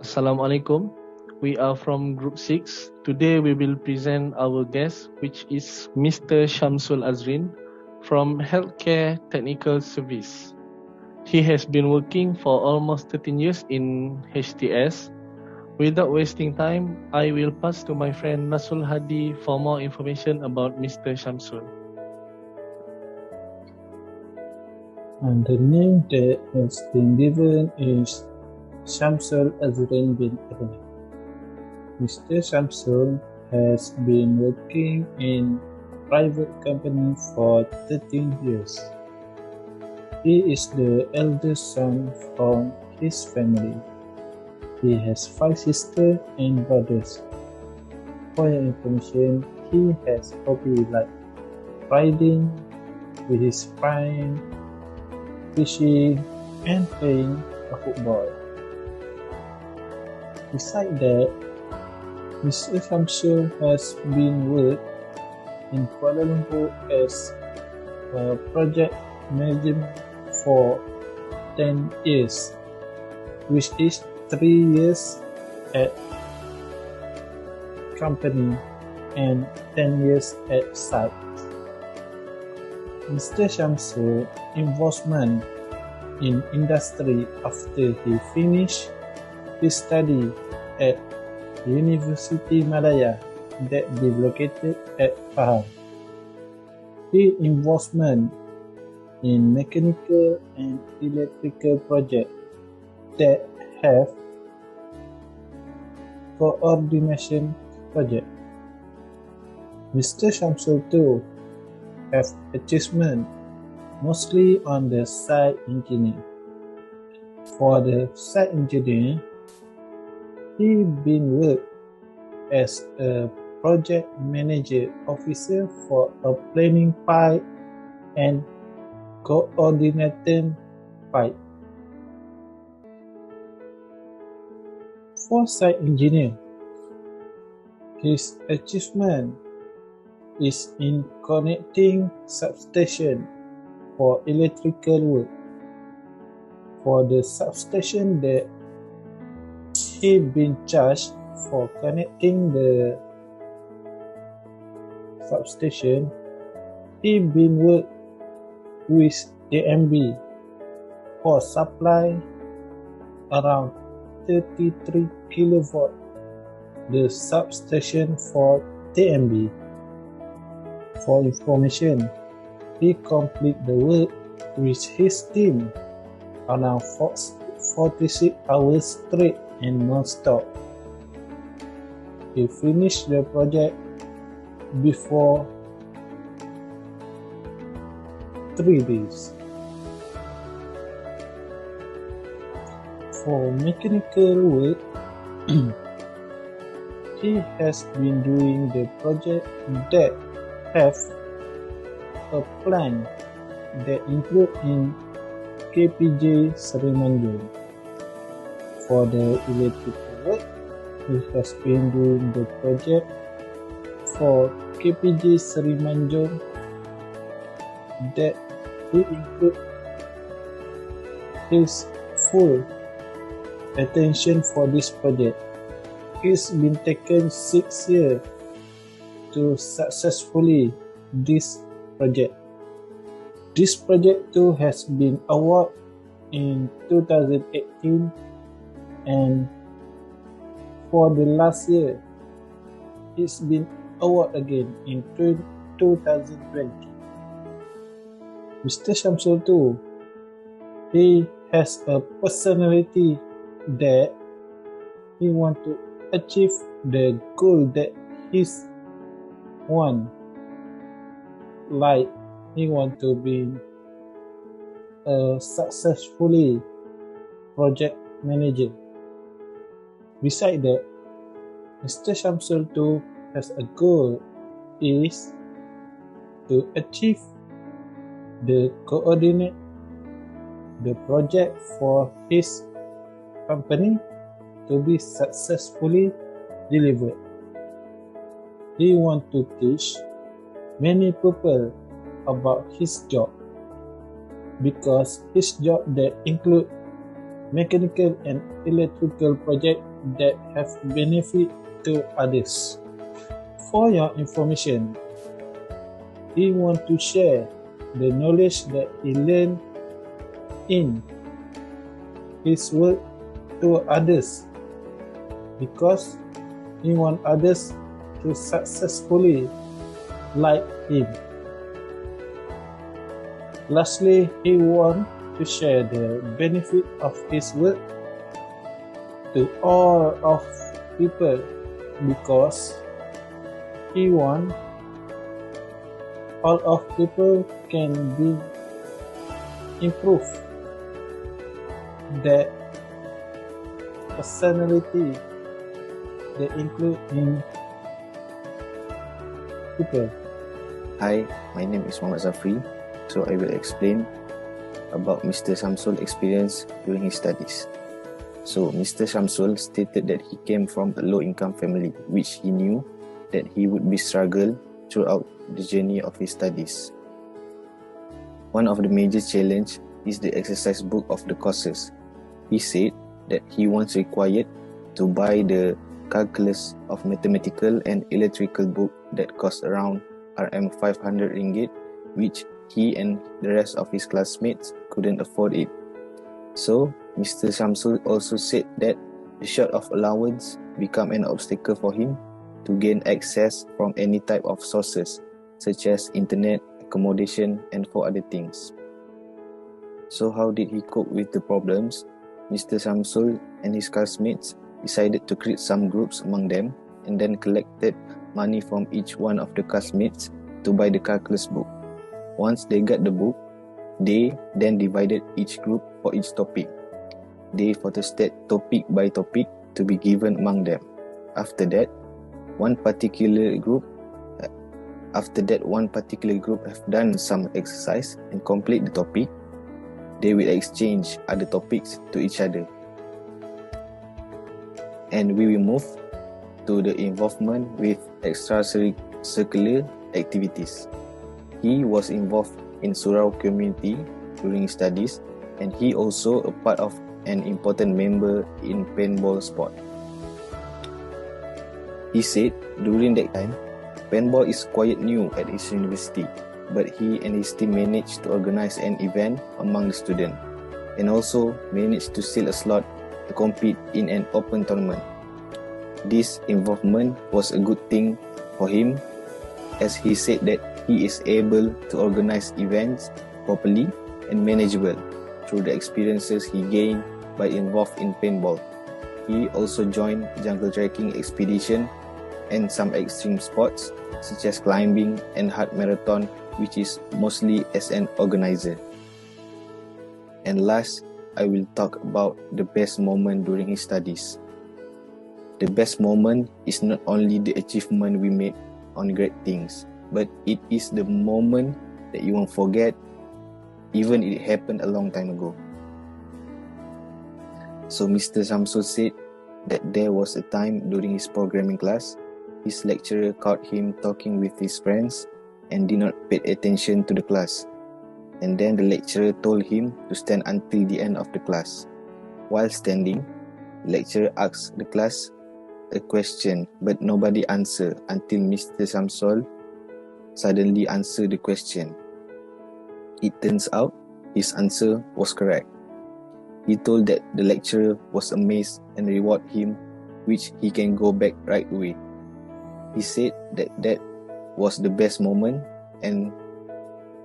Assalamualaikum. We are from Group 6. Today we will present our guest, which is Mr. Shamsul Azrin from Healthcare Technical Service. He has been working for almost 13 years in HTS. Without wasting time, I will pass to my friend Nasul Hadi for more information about Mr. Shamsul. And the name that has been given is Shamsul Azrin bin Adnan. Mr. Shamsul has been working in private company for 13 years. He is the eldest son from his family. He has 5 sisters and brothers. For your information, he has hobby like riding with his friend, fishing, and playing football. Besides that, Mr. Shamsul has been worked in Kuala Lumpur as a project manager for 10 years, which is 3 years at company and 10 years at site. Mr. Shamsul involvement in industry after he finished his study at University Malaya that is located at Pahang. His involvement in mechanical and electrical projects that have coordination project. Mr. Shamsul too have achievement mostly on the site engineer. For the site engineer, he been worked as a project manager officer for a planning pipe and coordinating pipe. For site engineer, his achievement is in connecting substation for electrical work. For the substation that he been charged for connecting the substation, he been worked with TMB for supply around 33 kilowatt the substation for TMB. For information, he complete the work with his team around 46 hours straight and non-stop. He finished the project before 3 days. For mechanical work, he has been doing the project that have a plan that include in KPJ Seremanjung. For the electrical work, he has been doing the project for KPJ Seremanjung that will include his full attention for this project. It's been taken 6 years to successfully this project. This project too has been awarded in 2018 and for the last year it's been awarded again in 2020. Mr. Shamsul too, he has a personality that he want to achieve the goal that he's want, like he want to be a successfully project manager. Besides that, Mr. Shamsul too has a goal is to achieve the coordinate the project for his company to be successfully delivered. He want to teach many people about his job because his job that include mechanical and electrical project that have benefit to others. For your information, he wants to share the knowledge that he learned in his work to others because he wants others to successfully like him. Lastly, he wants to share the benefit of his work to all of people because he wants all of people can be improved their personality they include in people. Hi, my name is Muhammad Zafri. So I will explain about Mr. Shamsul experience during his studies. So Mr. Shamsul stated that he came from a low-income family, which he knew that he would be struggle throughout the journey of his studies. One of the major challenge is the exercise book of the courses. He said that he once required to buy the calculus of mathematical and electrical book that cost around Rm 500 ringgit, which he and the rest of his classmates couldn't afford it. So, Mr. Shamsul also said that the short of allowance became an obstacle for him to gain access from any type of sources, such as internet, accommodation, and for other things. So how did he cope with the problems? Mr. Shamsul and his classmates decided to create some groups among them and then collected money from each one of the classmates to buy the calculus book. Once they got the book, they then divided each group for each topic. They photostat topic by topic to be given among them. After that, one particular group have done some exercise and complete the topic, they will exchange other topics to each other. And we will move to the involvement with extracurricular activities. He was involved in Surau community during his studies, and he also a part of an important member in paintball sport. He said during that time, paintball is quite new at his university, but he and his team managed to organize an event among the students and also managed to seal a slot to compete in an open tournament. This involvement was a good thing for him, as he said that he is able to organize events properly and manageable through the experiences he gained by involved in paintball. He also joined jungle trekking expedition and some extreme sports such as climbing and half marathon, which is mostly as an organizer. And last, I will talk about the best moment during his studies. The best moment is not only the achievement we made on great things, but it is the moment that you won't forget, even it happened a long time ago. So Mr. Shamsul said that there was a time during his programming class, his lecturer caught him talking with his friends and did not pay attention to the class. And then the lecturer told him to stand until the end of the class. While standing, the lecturer asked the class a question, but nobody answered until Mr. Shamsul suddenly answered the question. It turns out his answer was correct. He told that the lecturer was amazed and rewarded him, which he can go back right away. He said that that was the best moment and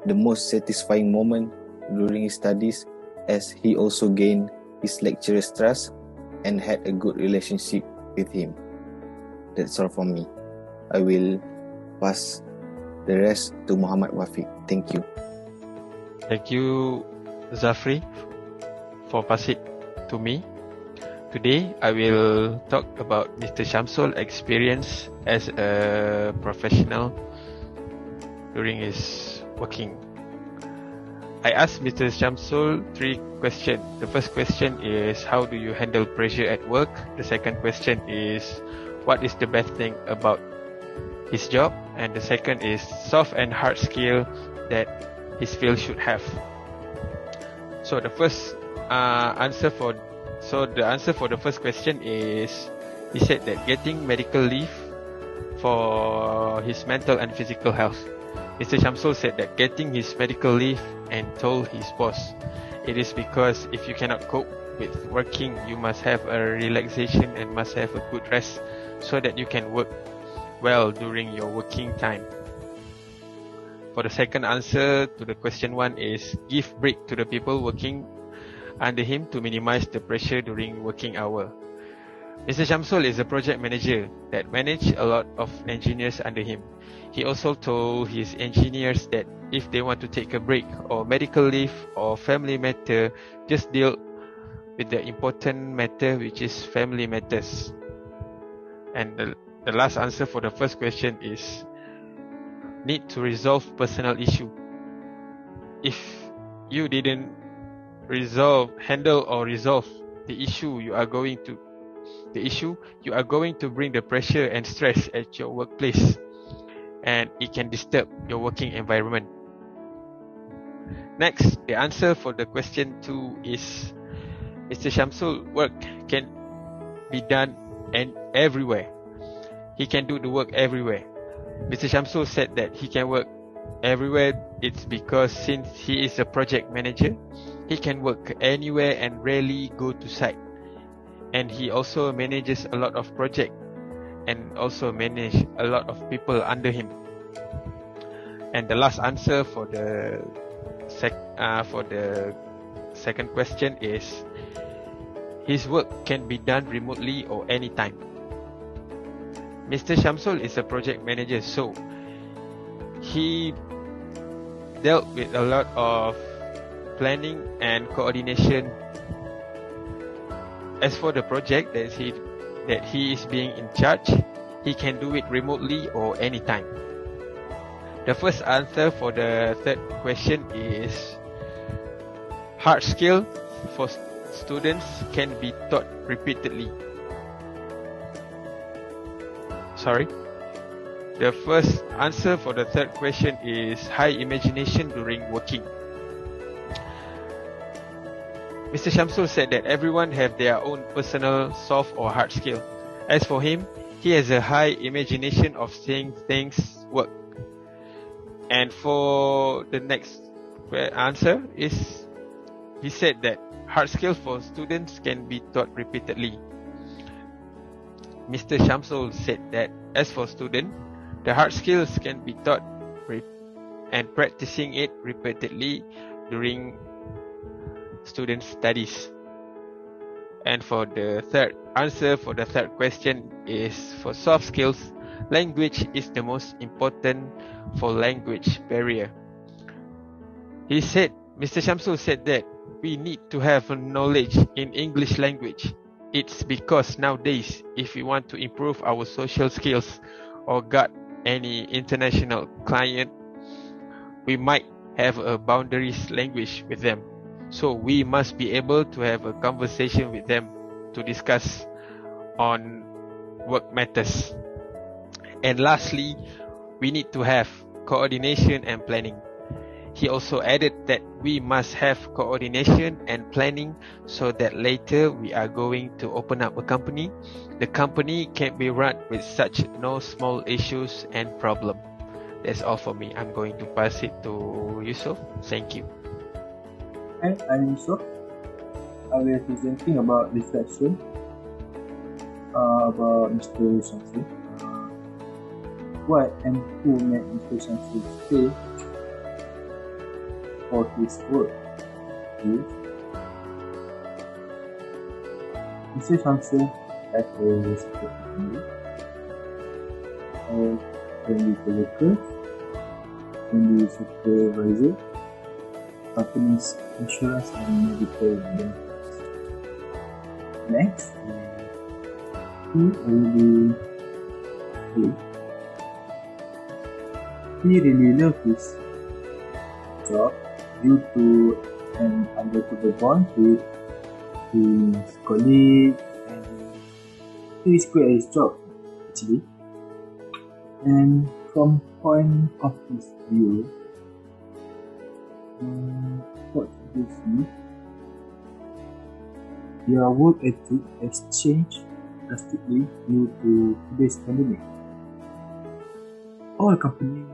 the most satisfying moment during his studies, as he also gained his lecturer's trust and had a good relationship with him. That's all from me. I will pass the rest to Muhammad Wafiq. Thank you. Thank you, Zafri, for passing to me. Today, I will talk about Mr. Shamsul's experience as a professional during his working. I asked Mr. Shamsul 3 questions. The first question is, how do you handle pressure at work? The second question is, what is the best thing about his job? And the second is, soft and hard skill that his field should have. So the answer for the first question is, He said that getting medical leave for his mental and physical health. Mr. Shamsul said that getting his medical leave and told his boss, it is because if you cannot cope with working, you must have a relaxation and must have a good rest so that you can work well during your working time. For the second answer to the question 1 is give break to the people working under him to minimize the pressure during working hour. Mr. Shamsul is a project manager that manage a lot of engineers under him. He also told his engineers that if they want to take a break or medical leave or family matter, just deal with the important matter, which is family matters. And the last answer for the first question is need to resolve personal issue. If you didn't handle or resolve the issue, you are going to bring the pressure and stress at your workplace, and it can disturb your working environment. Next, the answer for the question 2 is Mr. Shamsul work can be done everywhere. He can do the work everywhere. Mr. Shamsul said that he can work everywhere. It's because since he is a project manager, he can work anywhere and rarely go to site. And he also manages a lot of projects and also manage a lot of people under him. And the last answer for the second question is his work can be done remotely or anytime. Mr. Shamsul is a project manager, so he dealt with a lot of planning and coordination. As for the project that he is being in charge, he can do it remotely or anytime. The first answer for the third question is hard skill for students can be taught repeatedly. The first answer for the third question is high imagination during working. Mr. Shamsul said that everyone have their own personal soft or hard skill. As for him, he has a high imagination of seeing things work. And for the next answer is, he said that hard skills for students can be taught repeatedly. Mr. Shamsul said that as for students, the hard skills can be taught and practicing it repeatedly during student studies. And for the third answer for the third question is for soft skills, language is the most important for language barrier. Mr. Shamsul said that we need to have a knowledge in English language. It's because nowadays, if we want to improve our social skills or got any international client, we might have a boundaries language with them. So we must be able to have a conversation with them to discuss on work matters. And lastly, we need to have coordination and planning. He also added that we must have coordination and planning so that later we are going to open up a company. The company can be run with such no small issues and problem. That's all for me. I'm going to pass it to Yusuf. Thank you. Hi, I'm Yusuf. I will be presenting about reflection about Mr. Shamsul. What and who made Mr. Shamsul stay for his work is Mr. Shamsul has a respected family, a friendly coworker, friendly supervisor, company's insurance and medical benefits. Next, he really loved his job due to an unbreakable bond with his colleague, and he is good at his job actually. And from point of his view, what do you see? Your work ethic has changed drastically due to today's pandemic. All companies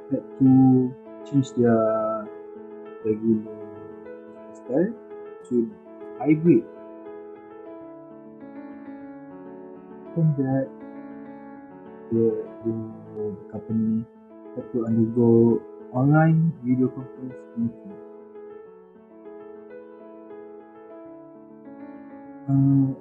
had to change their regular style to hybrid. From that, the company had to undergo online video conference meeting. And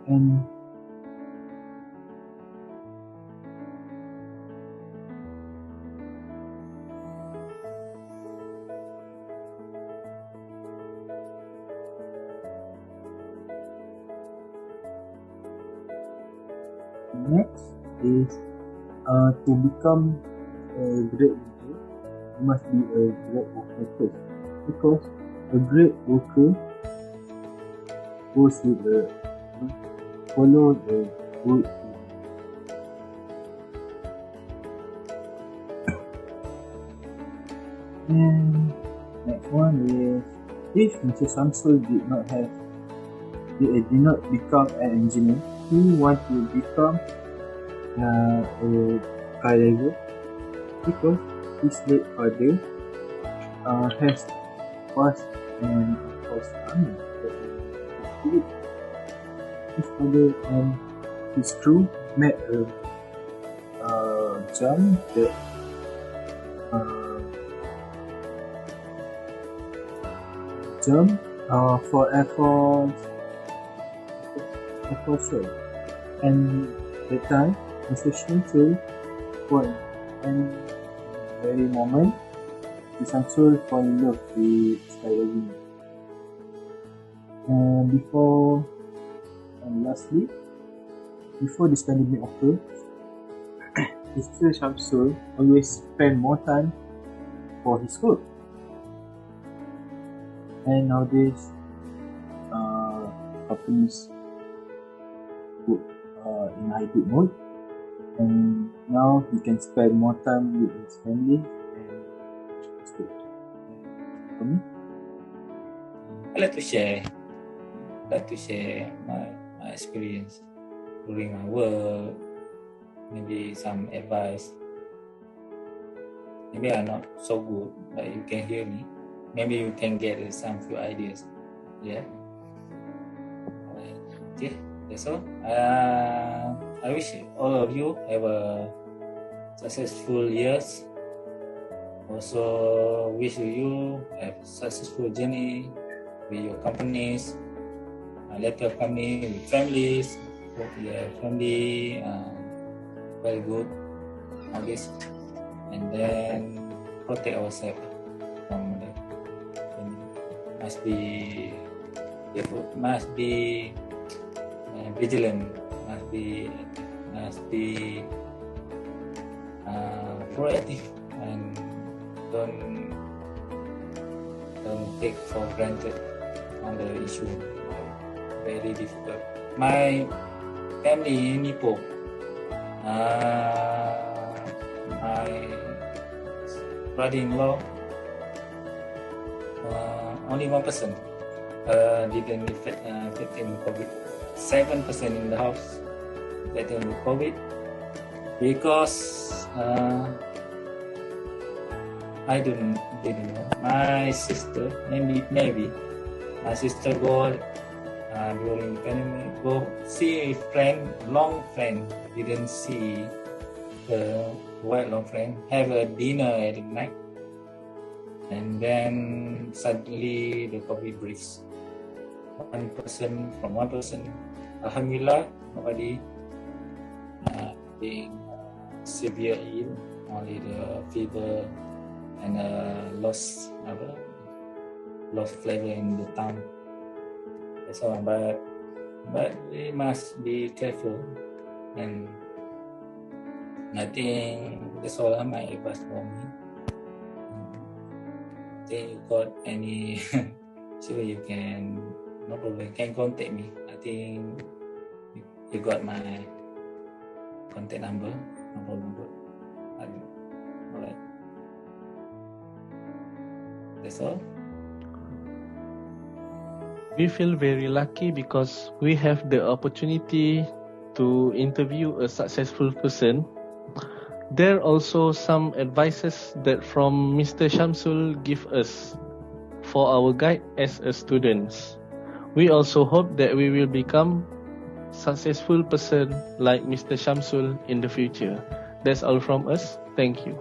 next is to become a great leader, you must be a great worker first. Because a great worker goes with a follow the good leader. And next one is, if Mr. Samsul did not become an engineer, he want to become a car driver because his late father has passed and was army. His father and his crew met a jump that for Air Force show. And that time, Mr. Shamsul won. And at the very moment, Mr. Shamsul fell in love with skydiving. And lastly, before this pandemic occurred, Mr. Shamsul always spend more time for his work. And nowadays, companies work in hybrid mode, and now he can spend more time with his family and his work. For me, I'd like to share my experience during my work, maybe some advice. Maybe I'm not so good, but you can hear me. Maybe you can get some few ideas. Yeah. Okay, that's all. I wish all of you have a successful years. Also wish you have successful journey with your companies. Let your company with families, hope your family very good on this, and then protect ourselves from the must be vigilant, must be proactive, and don't take for granted on the issue. Very difficult. My family in Ipoh, my brother-in-law, only 1% didn't fit in COVID. 7% in the house infected with COVID because I didn't know. My sister, maybe my sister go during the pandemic, go see a friend, long friend, didn't see the white long friend, have a dinner at night, and then suddenly the COVID breaks. One person, alhamdulillah, nobody being severe ill, only the fever and lost flavor in the tongue. That's all. But we must be careful, and I think that's all my advice for me. Think you got any so you can, no problem, you can contact me. I think you got my contact number, no problem. Alright, that's all. We feel very lucky because we have the opportunity to interview a successful person, there are also some advices that from Mr. Shamsul give us for our guide as a students. We also hope that we will become successful person like Mr. Shamsul in the future. That's all from us. Thank you.